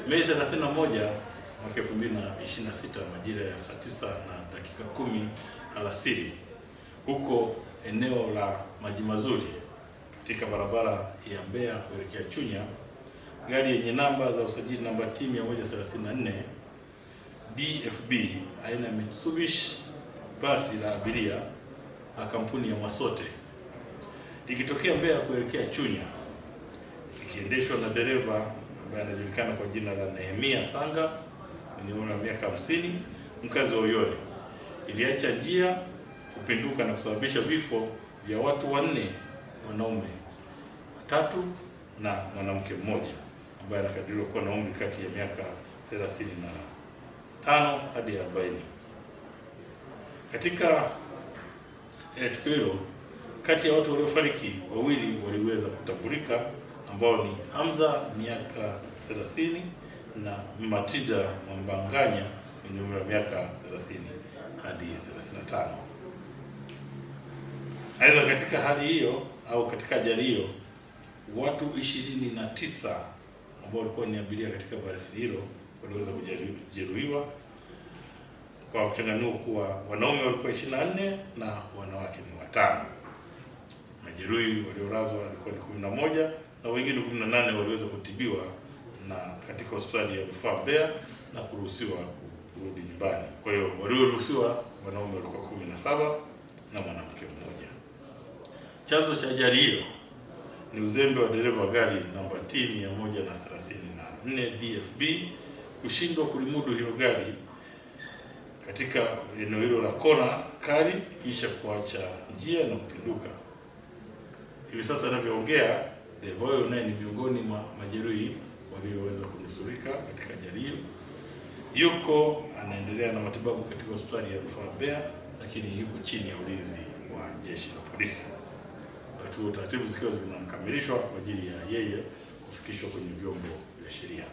Mei 31 mwaka 2026 majira ya saa 9:10 alasiri huko eneo la Maji Mazuri katika barabara ya Mbeya kuelekea Chunya, gari yenye namba za usajili namba T 134 DFB aina ya Mitsubishi basi la abiria la kampuni ya Masote likitokea Mbeya kuelekea Chunya, likiendeshwa na dereva ambaye anajulikana kwa jina la Nehemia Sanga mwenye umri wa miaka 50, mkazi wa Uyole, iliacha njia kupinduka na kusababisha vifo vya watu 4, wanaume 3 na mwanamke mmoja ambaye anakadiriwa kuwa na umri kati ya miaka 35 hadi 40. Katika tukio hilo, kati ya watu waliofariki, wawili waliweza kutambulika ambao ni Hamza miaka 30 na Matilda Mwambanganya mwenye umri wa miaka 30 hadi 35. Aidha, katika hali hiyo au katika ajali hiyo, watu 29 ambao walikuwa ni abiria katika basi hilo waliweza kujeruhiwa kwa mchanganuo kuwa wanaume walikuwa 24 na wanawake ni 5. Majeruhi waliolazwa walikuwa ni 11 na wengine 18 waliweza kutibiwa na katika hospitali ya Rufaa Mbeya na kuruhusiwa kurudi nyumbani. Kwa hiyo walioruhusiwa wanaume walikuwa 17 na mwanamke mmoja. Chanzo cha ajali hiyo ni uzembe wa dereva wa gari namba T 134 DFB kushindwa kulimudu hilo gari katika eneo hilo la kona kali kisha kuacha njia na kupinduka. Hivi sasa ninavyoongea, dereva huyo naye ni miongoni mwa majeruhi walioweza kunusurika katika ajali hiyo. Yuko anaendelea na matibabu katika hospitali ya Rufaa Mbeya, lakini yuko chini ya ulinzi wa jeshi la polisi. Wakati huo taratibu zikiwa zinakamilishwa kwa ajili ya yeye kufikishwa kwenye vyombo vya sheria.